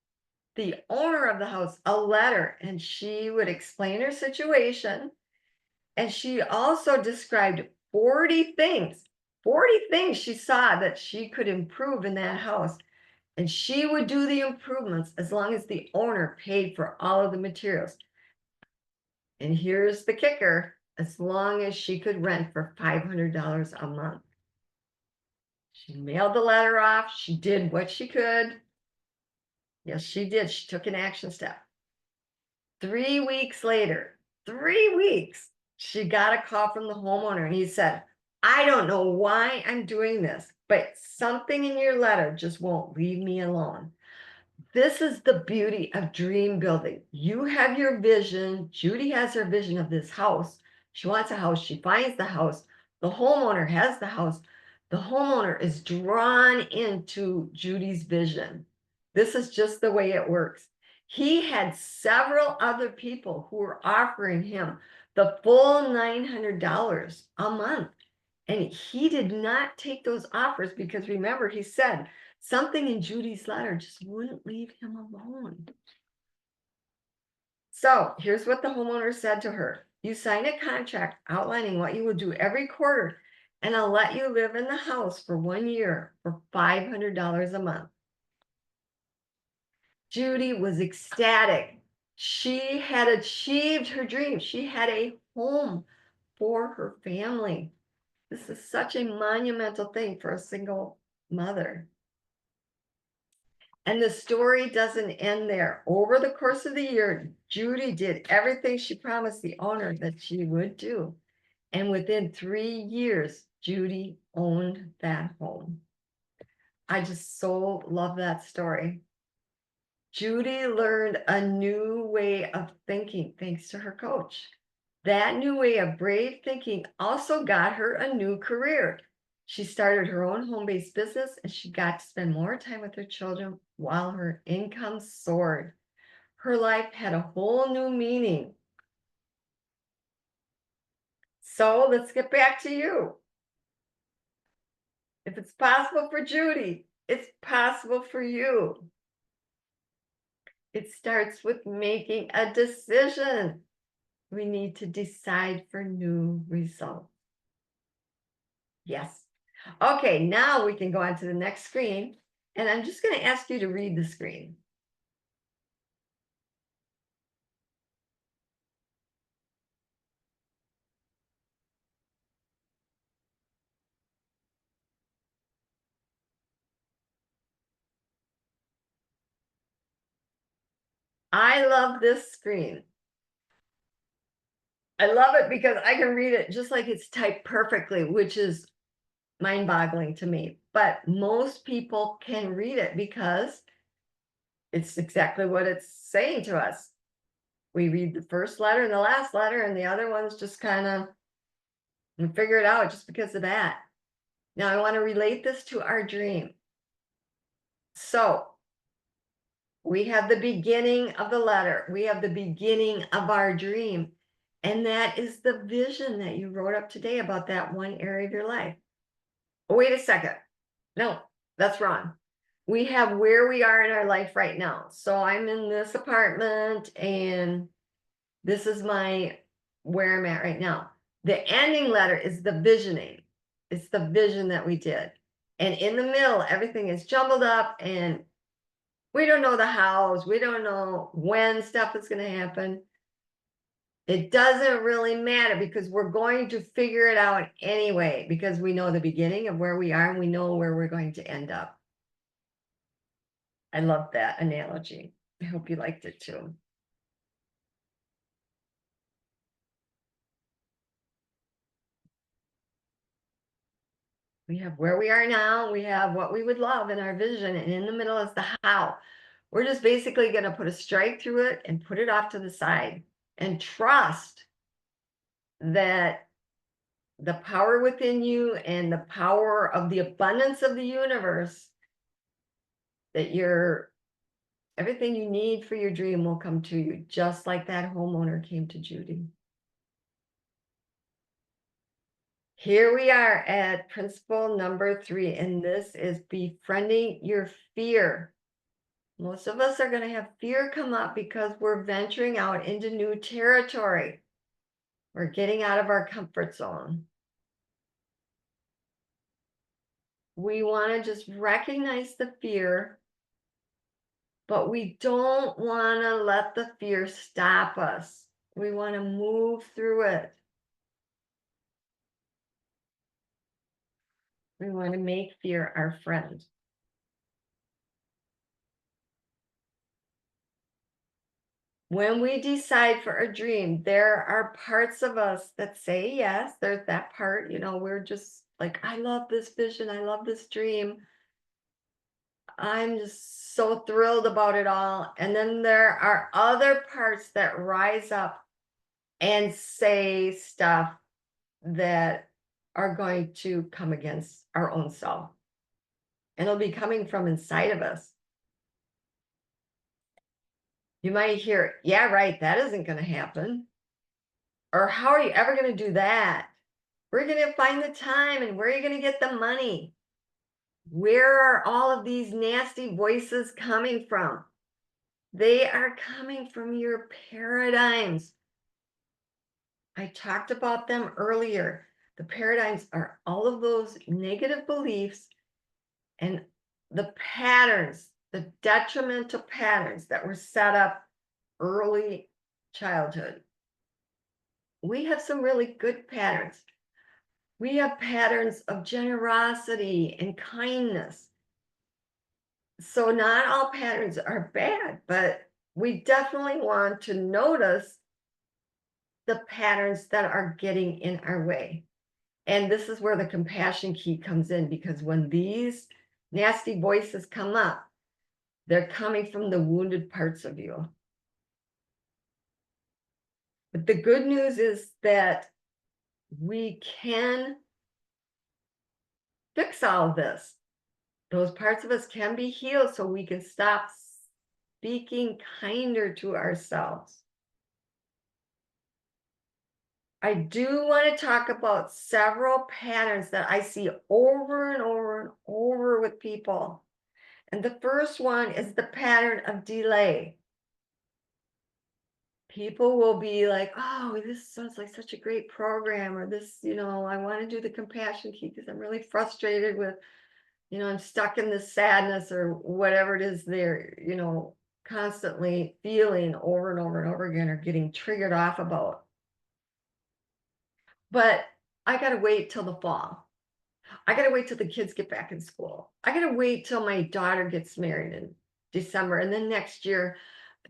the owner of the house a letter and she would explain her situation. And she also described 40 things she saw that she could improve in that house. And she would do the improvements as long as the owner paid for all of the materials. And here's the kicker, as long as she could rent for $500 a month. She mailed the letter off. She did what she could. Yes, she did. She took an action step. 3 weeks later, 3 weeks, she got a call from the homeowner and he said, I don't know why I'm doing this, but something in your letter just won't leave me alone. This is the beauty of dream building. You have your vision. Judy has her vision of this house. She wants a house. She finds the house. The homeowner has the house. The homeowner is drawn into Judy's vision. This is just the way it works. He had several other people who were offering him the full $900 a month. And he did not take those offers because remember, he said something in Judy's letter just wouldn't leave him alone. So here's what the homeowner said to her. You sign a contract outlining what you will do every quarter, and I'll let you live in the house for 1 year for $500 a month. Judy was ecstatic. She had achieved her dream. She had a home for her family. This is such a monumental thing for a single mother. And the story doesn't end there. Over the course of the year, Judy did everything she promised the owner that she would do. And within 3 years, Judy owned that home. I just so love that story. Judy learned a new way of thinking thanks to her coach. That new way of brave thinking also got her a new career. She started her own home-based business and she got to spend more time with her children while her income soared. Her life had a whole new meaning. So let's get back to you. If it's possible for Judy, it's possible for you. It starts with making a decision. We need to decide for new results. Yes. Okay, now we can go on to the next screen. And I'm just going to ask you to read the screen. I love this screen. I love it because I can read it just like it's typed perfectly, which is mind-boggling to me. But most people can read it because it's exactly what it's saying to us. We read the first letter and the last letter, and the other ones just kind of figure it out just because of that. Now, I want to relate this to our dream. So we have the beginning of the letter. We have the beginning of our dream. And that is the vision that you wrote up today about that one area of your life. Oh, wait a second. No, that's wrong. We have where we are in our life right now. So I'm in this apartment and this is where I'm at right now. The ending letter is the visioning. It's the vision that we did. And in the middle, everything is jumbled up and we don't know the hows. We don't know when stuff is going to happen. It doesn't really matter because we're going to figure it out anyway, because we know the beginning of where we are and we know where we're going to end up. I love that analogy. I hope you liked it too. We have where we are now, we have what we would love in our vision, and in the middle is the how. We're just basically going to put a strike through it and put it off to the side and trust that the power within you and the power of the abundance of the universe, that everything you need for your dream will come to you, just like that homeowner came to Judy. Here we are at principle number 3, and this is befriending your fear. Most of us are going to have fear come up because we're venturing out into new territory. We're getting out of our comfort zone. We want to just recognize the fear, but we don't want to let the fear stop us. We want to move through it. We want to make fear our friend. When we decide for a dream, there are parts of us that say yes. There's that part, we're just like, I love this vision. I love this dream. I'm just so thrilled about it all. And then there are other parts that rise up and say stuff that are going to come against our own self. And it'll be coming from inside of us. You might hear, yeah, right, that isn't going to happen. Or how are you ever going to do that? Where are you going to find the time, and where are you going to get the money? Where are all of these nasty voices coming from? They are coming from your paradigms. I talked about them earlier. The paradigms are all of those negative beliefs and the patterns, the detrimental patterns that were set up early childhood. We have some really good patterns. We have patterns of generosity and kindness. So not all patterns are bad, but we definitely want to notice the patterns that are getting in our way. And this is where the compassion key comes in, because when these nasty voices come up, they're coming from the wounded parts of you. But the good news is that we can fix all of this. Those parts of us can be healed so we can stop speaking kinder to ourselves. I do want to talk about several patterns that I see over and over and over with people. And the first one is the pattern of delay. People will be like, oh, this sounds like such a great program, or this, I want to do the compassion key because I'm really frustrated with, I'm stuck in this sadness or whatever it is they're, constantly feeling over and over and over again, or getting triggered off about. But I got to wait till the fall. I got to wait till the kids get back in school. I got to wait till my daughter gets married in December. And then next year,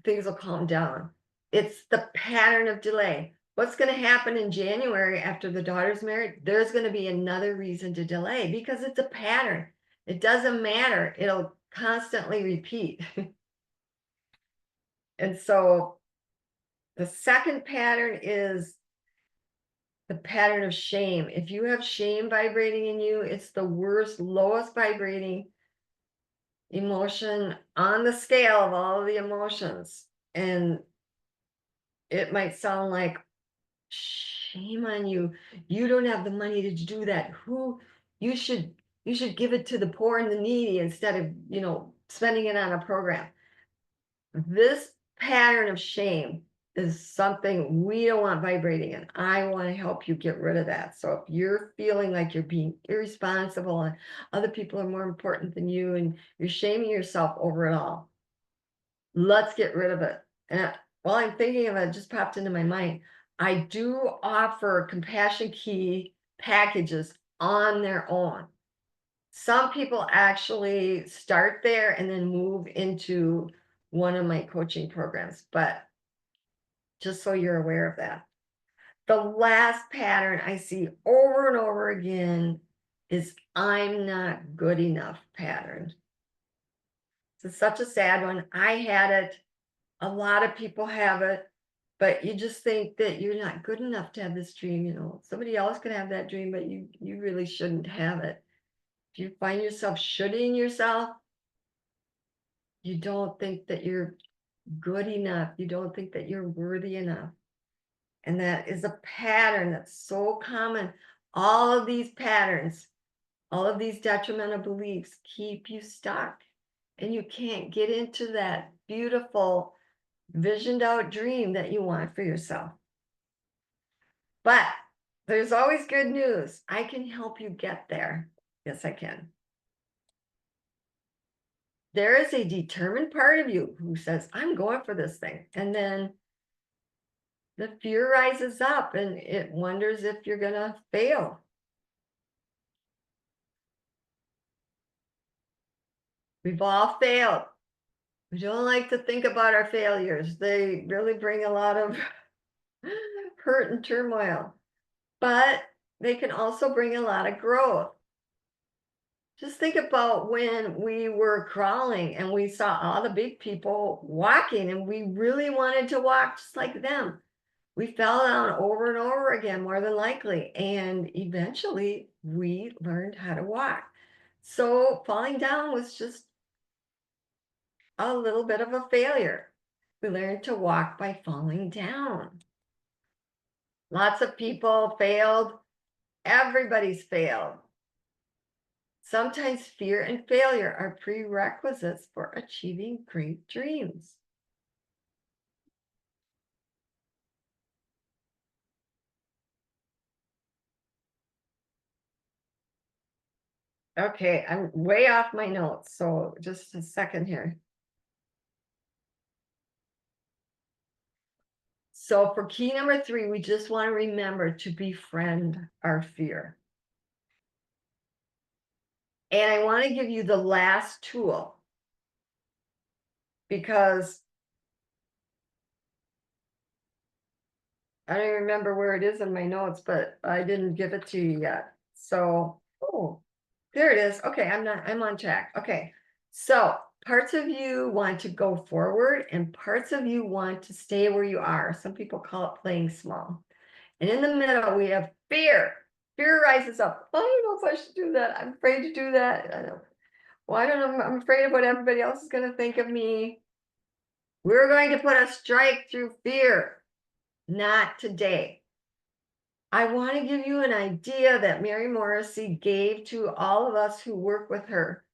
things will calm down. It's the pattern of delay. What's going to happen in January after the daughter's married? There's going to be another reason to delay, because it's a pattern. It doesn't matter. It'll constantly repeat. And so the second pattern is the pattern of shame. If you have shame vibrating in you, it's the worst, lowest vibrating emotion on the scale of all of the emotions. And it might sound like, shame on you. You don't have the money to do that. You should give it to the poor and the needy instead of, spending it on a program. This pattern of shame is something we don't want vibrating in. I want to help you get rid of that. So if you're feeling like you're being irresponsible and other people are more important than you and you're shaming yourself over it all, let's get rid of it. And while I'm thinking of it, it just popped into my mind. I do offer compassion key packages on their own. Some people actually start there and then move into one of my coaching programs, but just so you're aware of that. The last pattern I see over and over again is I'm not good enough pattern. It's such a sad one. I had it. A lot of people have it, but you just think that you're not good enough to have this dream. Somebody else could have that dream, but you really shouldn't have it. If you find yourself shoulding yourself, you don't think that you're good enough. You don't think that you're worthy enough. And that is a pattern that's so common. All of these patterns, all of these detrimental beliefs keep you stuck. And you can't get into that beautiful, visioned out dream that you want for yourself. But there's always good news. I can help you get there. Yes, I can. There is a determined part of you who says, I'm going for this thing. And then the fear rises up and it wonders if you're going to fail. We've all failed. We don't like to think about our failures. They really bring a lot of hurt and turmoil, but they can also bring a lot of growth. Just think about when we were crawling and we saw all the big people walking and we really wanted to walk just like them. We fell down over and over again, more than likely. And eventually we learned how to walk. So falling down was just a little bit of a failure. We learned to walk by falling down. Lots of people failed. Everybody's failed. Sometimes fear and failure are prerequisites for achieving great dreams. Okay, I'm way off my notes, so just a second here. So for key number 3, we just want to remember to befriend our fear. And I want to give you the last tool because I don't remember where it is in my notes, but I didn't give it to you yet. So, oh, there it is. Okay, I'm on track. Okay. So parts of you want to go forward and parts of you want to stay where you are. Some people call it playing small. And in the middle, we have fear. Fear rises up. I don't know if I should do that. I'm afraid to do that. I don't know. I'm afraid of what everybody else is going to think of me. We're going to put a strike through fear. Not today. I want to give you an idea that Mary Morrissey gave to all of us who work with her.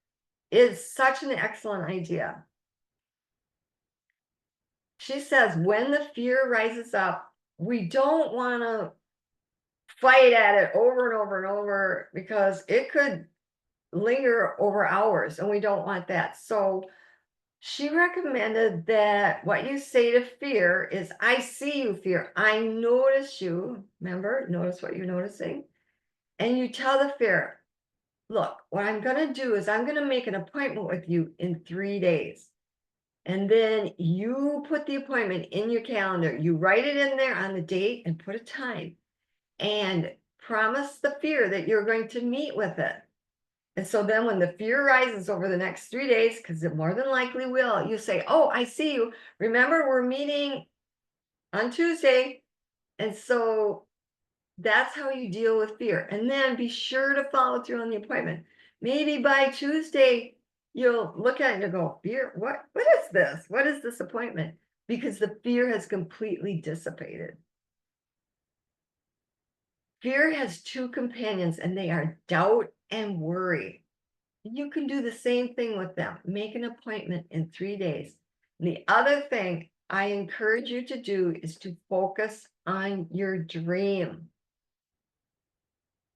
Is such an excellent idea. She says, when the fear rises up, we don't want to fight at it over and over and over because it could linger over hours and we don't want that. So she recommended that what you say to fear is, I see you, fear. I notice you. Remember, notice what you're noticing. And you tell the fear, look, what I'm going to do is I'm going to make an appointment with you in 3 days. And then you put the appointment in your calendar. You write it in there on the date and put a time. And promise the fear that you're going to meet with it. And so then when the fear rises over the next 3 days, because it more than likely will, you say, oh, I see you. Remember, we're meeting on Tuesday. And so that's how you deal with fear. And then be sure to follow through on the appointment. Maybe by Tuesday, you'll look at it and go, fear, what is this? What is this appointment? Because the fear has completely dissipated. Fear has 2 companions, and they are doubt and worry. You can do the same thing with them. Make an appointment in 3 days. And the other thing I encourage you to do is to focus on your dream.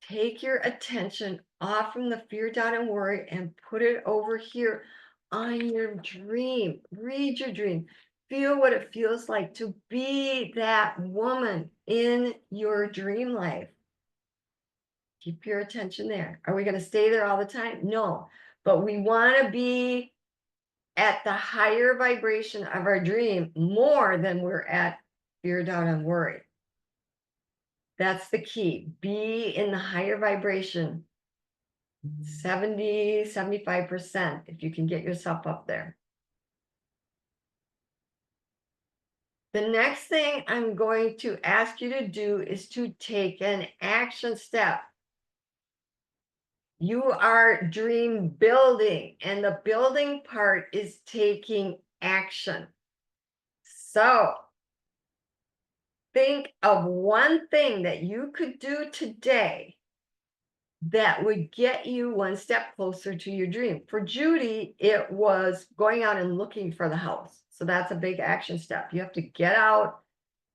Take your attention off from the fear, doubt, and worry and put it over here on your dream. Read your dream. Feel what it feels like to be that woman in your dream life. Keep your attention there. Are we going to stay there all the time? No, but we want to be at the higher vibration of our dream more than we're at fear, doubt, and worry. That's the key. Be in the higher vibration, 70, 75%, if you can get yourself up there. The next thing I'm going to ask you to do is to take an action step. You are dream building, and the building part is taking action. So think of one thing that you could do today that would get you one step closer to your dream. For Judy, it was going out and looking for the house. So that's a big action step. You have to get out,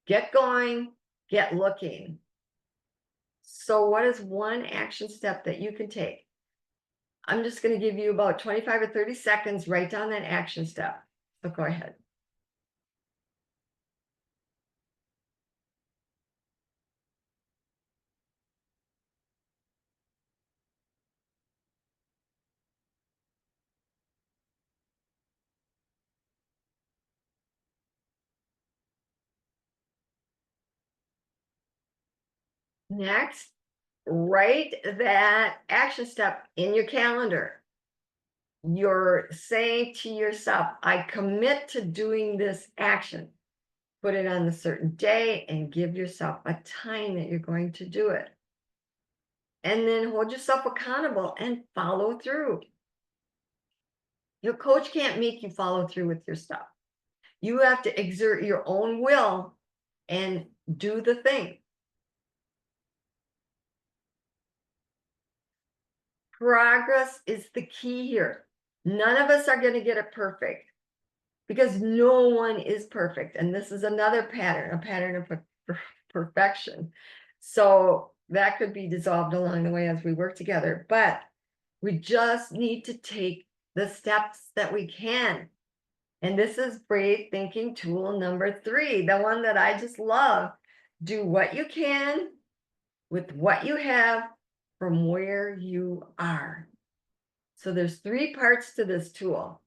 get going, get looking. So what is one action step that you can take? I'm just going to give you about 25 or 30 seconds. Write down that action step. So go ahead. Next, write that action step in your calendar. You're saying to yourself, I commit to doing this action. Put it on a certain day and give yourself a time that you're going to do it. And then hold yourself accountable and follow through. Your coach can't make you follow through with your stuff. You have to exert your own will and do the thing. Progress is the key here. None of us are going to get it perfect because no one is perfect. And this is another pattern, a pattern of perfection. So that could be dissolved along the way as we work together. But we just need to take the steps that we can. And this is brave thinking tool number 3, the one that I just love. Do what you can with what you have from where you are. So there's 3 parts to this tool.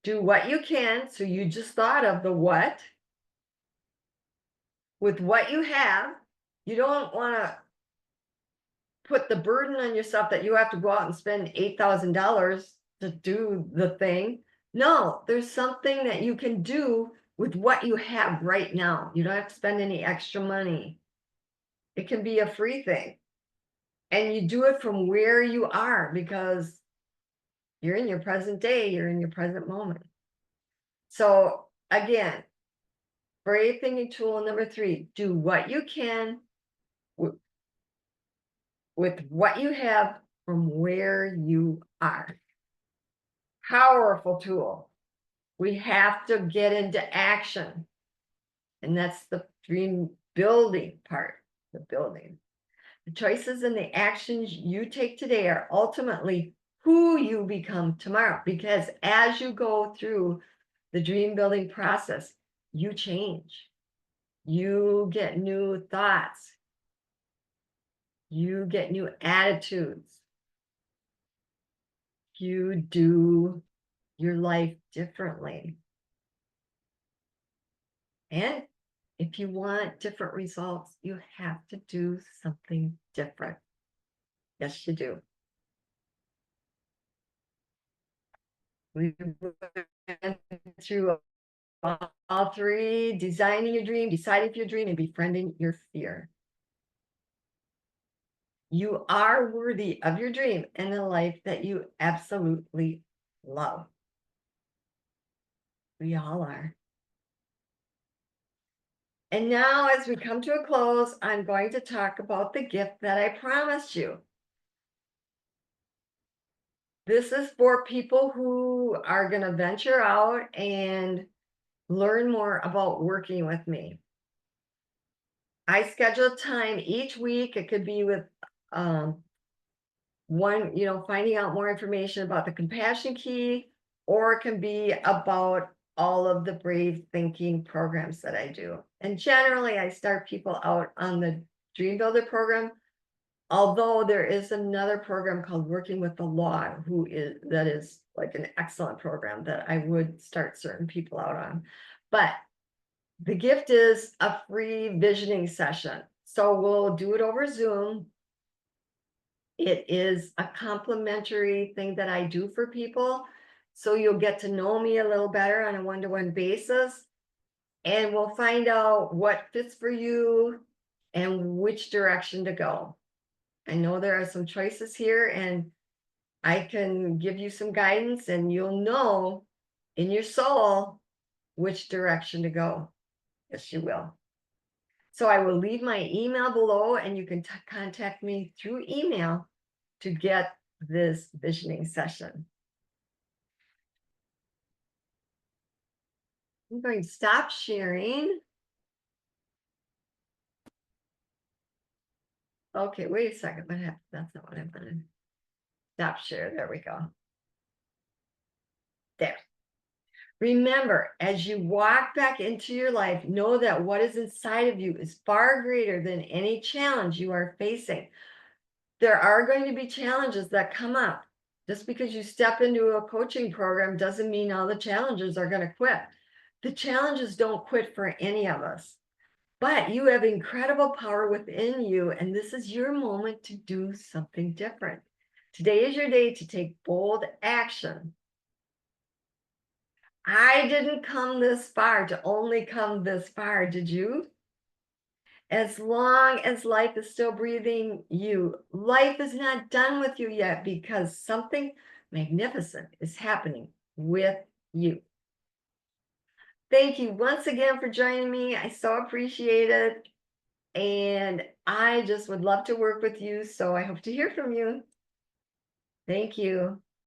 Do what you can. So you just thought of the what. With what you have, you don't want to put the burden on yourself that you have to go out and spend $8,000 to do the thing. No, there's something that you can do with what you have right now. You don't have to spend any extra money. It can be a free thing. And you do it from where you are because you're in your present day, you're in your present moment. So again, brave thinking tool number 3, do what you can with what you have from where you are. Powerful tool. We have to get into action. And that's the dream building part, the building. The choices and the actions you take today are ultimately who you become tomorrow. Because as you go through the dream building process, you change. You get new thoughts. You get new attitudes. You do your life differently. And if you want different results, you have to do something different. Yes, you do. We went through all 3: designing your dream, deciding for your dream, and befriending your fear. You are worthy of your dream and the life that you absolutely love. We all are. And now, as we come to a close, I'm going to talk about the gift that I promised you. This is for people who are going to venture out and learn more about working with me. I schedule time each week. It could be with finding out more information about the compassion key, or it can be about all of the brave thinking programs that I do. And generally, I start people out on the Dream Builder program, although there is another program called Working with the Law, that is like an excellent program that I would start certain people out on. But the gift is a free visioning session. So we'll do it over Zoom. It is a complimentary thing that I do for people. So you'll get to know me a little better on a one-to-one basis. And we'll find out what fits for you and which direction to go. I know there are some choices here, and I can give you some guidance, and you'll know in your soul which direction to go. Yes, you will. So I will leave my email below, and you can contact me through email to get this visioning session. I'm going to stop sharing. Okay, wait a second. What happened? That's not what I wanted. Stop share. There we go. There. Remember, as you walk back into your life, know that what is inside of you is far greater than any challenge you are facing. There are going to be challenges that come up. Just because you step into a coaching program doesn't mean all the challenges are going to quit. The challenges don't quit for any of us, but you have incredible power within you, and this is your moment to do something different. Today is your day to take bold action. I didn't come this far to only come this far, did you? As long as life is still breathing you, life is not done with you yet, because something magnificent is happening with you. Thank you once again for joining me. I so appreciate it. And I just would love to work with you. So I hope to hear from you. Thank you.